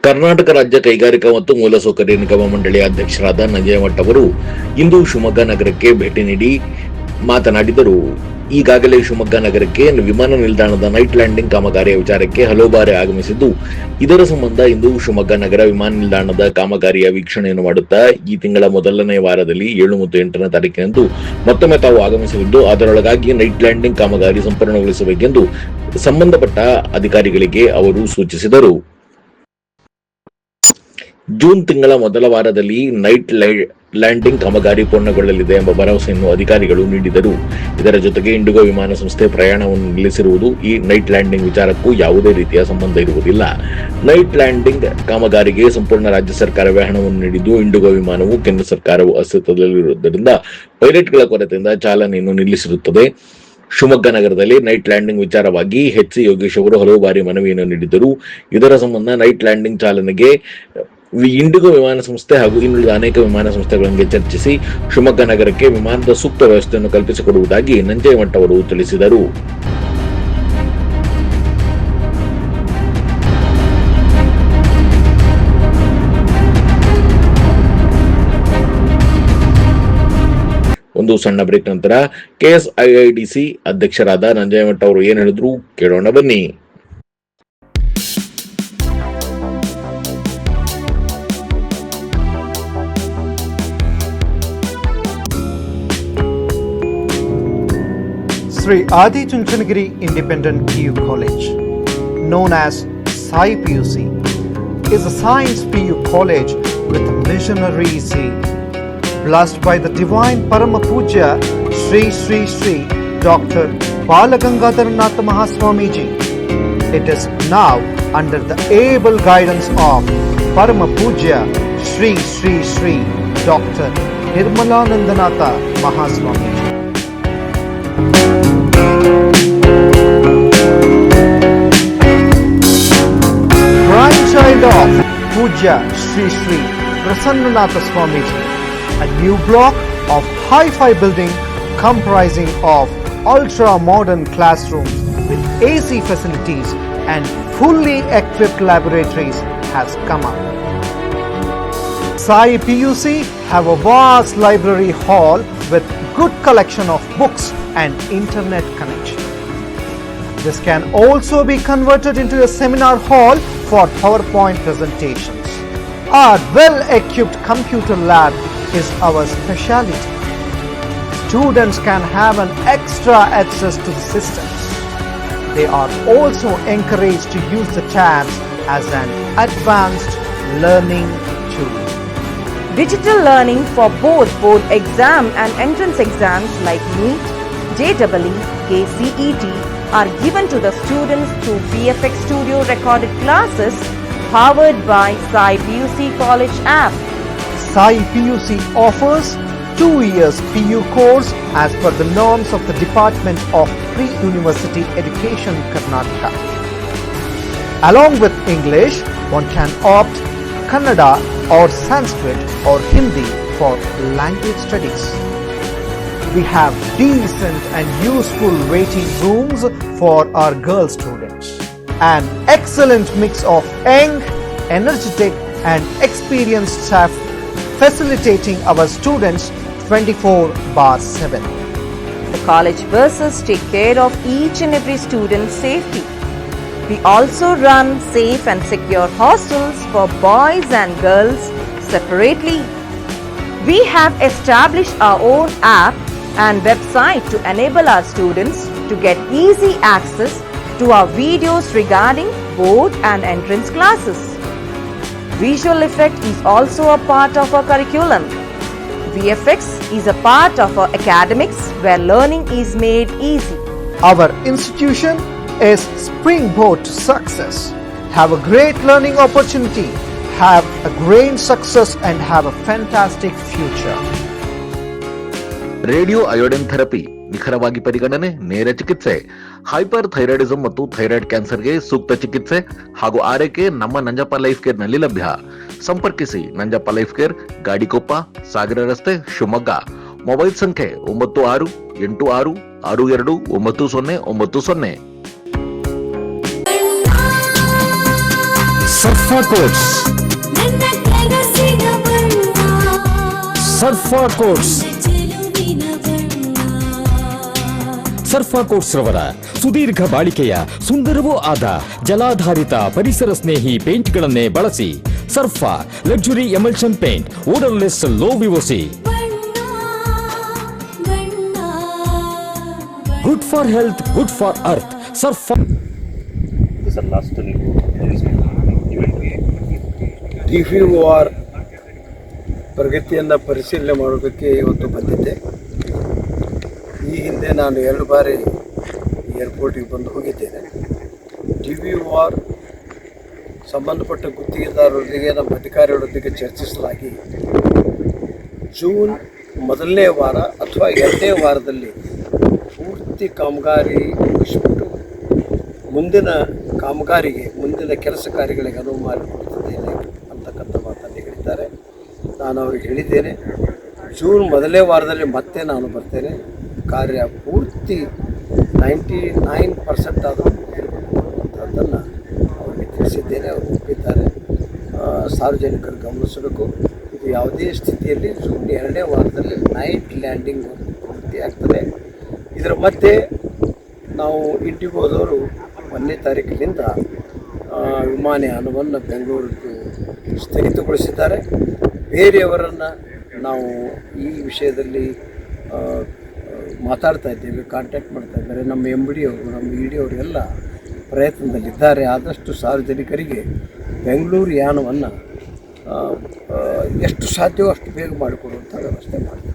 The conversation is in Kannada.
ಕರ್ನಾಟಕ ರಾಜ್ಯ ಕೈಗಾರಿಕಾ ಮತ್ತು ಮೂಲಸೌಕರ್ಯ ನಿಗಮ ಮಂಡಳಿಯ ಅಧ್ಯಕ್ಷರಾದ ನಂಜೇಮಠ ಅವರು ಇಂದು ಶಿವಮೊಗ್ಗ ನಗರಕ್ಕೆ ಭೇಟಿ ನೀಡಿ ಮಾತನಾಡಿದರು. ಈಗಾಗಲೇ ಶಿವಮೊಗ್ಗ ನಗರಕ್ಕೆ ವಿಮಾನ ನಿಲ್ದಾಣದ ನೈಟ್ ಲ್ಯಾಂಡಿಂಗ್ ಕಾಮಗಾರಿಯ ವಿಚಾರಕ್ಕೆ ಹಲವು ಬಾರಿ ಆಗಮಿಸಿದ್ದು, ಇದರ ಸಂಬಂಧ ಇಂದು ಶಿವಮೊಗ್ಗ ನಗರ ವಿಮಾನ ನಿಲ್ದಾಣದ ಕಾಮಗಾರಿಯ ವೀಕ್ಷಣೆಯನ್ನು ಮಾಡುತ್ತಾ ಈ ತಿಂಗಳ ಮೊದಲನೇ ವಾರದಲ್ಲಿ 7 ಮತ್ತು 8ನೇ ತಾರೀಕಿನಂದು ಮತ್ತೊಮ್ಮೆ ತಾವು ಆಗಮಿಸಲಿದ್ದು, ಅದರೊಳಗಾಗಿ ನೈಟ್ ಲ್ಯಾಂಡಿಂಗ್ ಕಾಮಗಾರಿ ಸಂಪೂರ್ಣಗೊಳಿಸಬೇಕೆಂದು ಸಂಬಂಧಪಟ್ಟ ಅಧಿಕಾರಿಗಳಿಗೆ ಅವರು ಸೂಚಿಸಿದರು. ಜೂನ್ ತಿಂಗಳ ಮೊದಲ ವಾರದಲ್ಲಿ ನೈಟ್ ಲ್ಯಾಂಡಿಂಗ್ ಕಾಮಗಾರಿ ಪೂರ್ಣಗೊಳ್ಳಲಿದೆ ಎಂಬ ಭರವಸೆಯನ್ನು ಅಧಿಕಾರಿಗಳು ನೀಡಿದರು. ಇದರ ಜೊತೆಗೆ ಇಂಡಿಗೋ ವಿಮಾನ ಸಂಸ್ಥೆ ಪ್ರಯಾಣವನ್ನು ನಿಲ್ಲಿಸಿರುವುದು ಈ ನೈಟ್ ಲ್ಯಾಂಡಿಂಗ್ ವಿಚಾರಕ್ಕೂ ಯಾವುದೇ ರೀತಿಯ ಸಂಬಂಧ ಇರುವುದಿಲ್ಲ. ನೈಟ್ ಲ್ಯಾಂಡಿಂಗ್ ಕಾಮಗಾರಿಗೆ ಸಂಪೂರ್ಣ ರಾಜ್ಯ ಸರ್ಕಾರವೇ ಹಣವನ್ನು ನೀಡಿದ್ದು, ಇಂಡಿಗೋ ವಿಮಾನವು ಕೇಂದ್ರ ಸರ್ಕಾರವು ಅಸ್ತಿತ್ವದಲ್ಲಿರುವುದರಿಂದ ಪೈಲಟ್ಗಳ ಕೊರತೆಯಿಂದ ಚಾಲನೆಯನ್ನು ನಿಲ್ಲಿಸಿರುತ್ತದೆ. ಶಿವಮೊಗ್ಗ ನಗರದಲ್ಲಿ ನೈಟ್ ಲ್ಯಾಂಡಿಂಗ್ ವಿಚಾರವಾಗಿ ಎಚ್.ಸಿ. ಯೋಗೇಶ್ ಅವರು ಹಲವು ಬಾರಿ ಮನವಿಯನ್ನು ನೀಡಿದ್ದರು. ಇದರ ಸಂಬಂಧ ನೈಟ್ ಲ್ಯಾಂಡಿಂಗ್ ಚಾಲನೆಗೆ ಇಂಡಿಗೋ ವಿಮಾನ ಸಂಸ್ಥೆ ಹಾಗೂ ಇನ್ನುಳಿದ ಅನೇಕ ವಿಮಾನ ಸಂಸ್ಥೆಗಳೊಂದಿಗೆ ಚರ್ಚಿಸಿ ಶಿವಮೊಗ್ಗ ನಗರಕ್ಕೆ ವಿಮಾನದ ಸೂಕ್ತ ವ್ಯವಸ್ಥೆಯನ್ನು ಕಲ್ಪಿಸಿಕೊಡುವುದಾಗಿ ನಂಜೇಮಠ ಅವರು ತಿಳಿಸಿದರು. ಒಂದು ಸಣ್ಣ ಬ್ರೇಕ್ ನಂತರ ಕೆಎಸ್ಐಐಡಿಸಿ ಅಧ್ಯಕ್ಷರಾದ ನಂಜೇಮಠ ಅವರು ಏನ್ ಹೇಳಿದ್ರು ಕೇಳೋಣ ಬನ್ನಿ. Sri Adi Chunchanagiri Independent PU College, known as Sai PUC, is a science PU college with a missionary zeal. Blessed by the divine Parama Puja Sri Sri Sri Dr. Balagangadharanath Mahaswamiji, it is now under the able guidance of Parama Puja Sri Sri Sri Dr. Nirmalanandanatha Mahaswamiji. Grandchild of Puja Sri Sri Prasannanatha Swamiji, a new block of hi-fi building comprising of ultra-modern classrooms with AC facilities and fully equipped laboratories has come up. Sai PUC have a vast library hall with good collection of books and internet connection. This can also be converted into a seminar hall for PowerPoint presentations. Our well-equipped computer lab is our specialty. Students can have an extra access to the systems. They are also encouraged to use the tabs as an advanced learning tool. Digital learning for both board exam and entrance exams like NEET, JEE, KCET are given to the students through VFX Studio recorded classes powered by Sai PUC College app. Sai PUC offers 2 years PU course as per the norms of the Department of Pre-University Education, Karnataka. Along with English, one can opt Kannada or Sanskrit or Hindi for language studies. We have decent and useful waiting rooms for our girl students. An excellent mix of young, energetic and experienced staff facilitating our students 24/7. The college buses take care of each and every student's safety. We also run safe and secure hostels for boys and girls separately. We have established our own app and website to enable our students to get easy access to our videos regarding board and entrance classes. Visual effect is also a part of our curriculum. VFX is a part of our academics where learning is made easy. Our institution is springboard to success. Have a great learning opportunity, have a great success and have a fantastic future. Radio iodine therapy ನಿಖರವಾಗಿ ಪರಿಗಣನೆ, ನೇರ ಚಿಕಿತ್ಸೆ, ಹೈಪರ್ ಥೈರಾಯ್ಡಿಸಂ ಮತ್ತು ಥೈರಾಯ್ಡ್ ಕ್ಯಾನ್ಸರ್ಗೆ ಸೂಕ್ತ ಚಿಕಿತ್ಸೆ ಹಾಗೂ ಆರೈಕೆ ನಮ್ಮ ನಂಜಪ್ಪ ಲೈಫ್ ಕೇರ್ ನಲ್ಲಿ ಲಭ್ಯ. ಸಂಪರ್ಕಿಸಿ ನಂಜಪ್ಪ ಲೈಫ್ ಕೇರ್, ಗಾಡಿಕೊಪ್ಪ, ಸಾಗರ ರಸ್ತೆ, ಶಿವಮೊಗ್ಗ. ಮೊಬೈಲ್ ಸಂಖ್ಯೆ 9686629090. ಸರ್ಫಾ ಕೋಟ್ಸ್. ನನ್ನ ಕನಸಿನ ಬಣ್ಣ ಸರ್ಫಾ ಕೋಟ್ಸ್. ಚೆಲುವಿನ ಬಣ್ಣ ಸರ್ಫಾ ಕೋಟ್ಸ್ ರವರ ಸುದೀರ್ಘ ಬಾಳಿಕೆಯ ಸುಂದರವೂ ಆದ ಜಲಾಧಾರಿತ ಪರಿಸರ ಸ್ನೇಹಿ ಪೇಂಟ್ಗಳನ್ನೇ ಬಳಸಿ. Sarfa luxury emulsion paint, odourless, low VOC, good for health, good for earth. Sarfa. DVOR ಪ್ರಗತಿಯನ್ನು ಪರಿಶೀಲನೆ ಮಾಡೋದಕ್ಕೆ ಇವತ್ತು ಬಂದಿದ್ದೆ. ಈ ಹಿಂದೆ ನಾನು 2 ಬಾರಿ ಏರ್ಪೋರ್ಟಿಗೆ ಬಂದು ಹೋಗಿದ್ದೇನೆ. DVOR ಸಂಬಂಧಪಟ್ಟ ಗುತ್ತಿಗೆದಾರರೊಂದಿಗೆ ನಮ್ಮ ಅಧಿಕಾರಿಗಳೊಂದಿಗೆ ಚರ್ಚಿಸಲಾಗಿ ಜೂನ್ ಮೊದಲನೇ ವಾರ ಅಥವಾ 2ನೇ ವಾರದಲ್ಲಿ ಪೂರ್ತಿ ಕಾಮಗಾರಿ ಮುಗಿಸ್ಬಿಟ್ಟು ಮುಂದಿನ ಕಾಮಗಾರಿಗೆ, ಮುಂದಿನ ಕೆಲಸ ಕಾರ್ಯಗಳಿಗೆ ಅನುವು ಮಾಡಿಕೊಡ್ತಿದ್ದೇನೆ ಅಂತಕ್ಕಂಥ ಮಾತನ್ನು ಹೇಳಿದ್ದಾರೆ. ನಾನು ಅವ್ರಿಗೆ ಹೇಳಿದ್ದೇನೆ, ಜೂನ್ ಮೊದಲನೇ ವಾರದಲ್ಲಿ ಮತ್ತೆ ನಾನು ಬರ್ತೇನೆ, ಕಾರ್ಯ ಪೂರ್ತಿ 99% ಆದರೂ ಇರಬೇಕಂಥದ್ದನ್ನು ಅವರಿಗೆ ತಿಳಿಸಿದ್ದೇನೆ. ಅವರು ಒಪ್ಪಿದ್ದಾರೆ. ಸಾರ್ವಜನಿಕರು ಗಮನಿಸಬೇಕು, ಇದು ಯಾವುದೇ ಸ್ಥಿತಿಯಲ್ಲಿ ಜೂನ್ 2ನೇ ವಾರದಲ್ಲಿ ನೈಟ್ ಲ್ಯಾಂಡಿಂಗ್ ಪೂರ್ತಿ ಆಗ್ತದೆ. ಇದರ ಮಧ್ಯೆ ನಾವು ಇಂಡಿಗೋದವರು 1ನೇ ತಾರೀಕಿನಿಂದ ವಿಮಾನಯಾನವನ್ನು ಬೆಂಗಳೂರಿಗೆ ಸ್ಥಗಿತಗೊಳಿಸಿದ್ದಾರೆ. ಬೇರೆಯವರನ್ನು ನಾವು ಈ ವಿಷಯದಲ್ಲಿ ಮಾತಾಡ್ತಾ ಇದ್ದೇವೆ, ಕಾಂಟ್ಯಾಕ್ಟ್ ಮಾಡ್ತಾ ಇದ್ದಾರೆ. ನಮ್ಮ MD ಅವರು, ನಮ್ಮ ED ಅವರು ಎಲ್ಲ ಪ್ರಯತ್ನದಲ್ಲಿದ್ದಾರೆ. ಆದಷ್ಟು ಸಾರ್ವಜನಿಕರಿಗೆ ಬೆಂಗಳೂರು ಯಾನವನ್ನು ಎಷ್ಟು ಸಾಧ್ಯವೋ ಅಷ್ಟು ಬೇಗ ಮಾಡಿಕೊಡುವಂಥ ವ್ಯವಸ್ಥೆ ಮಾಡ್ತೀವಿ.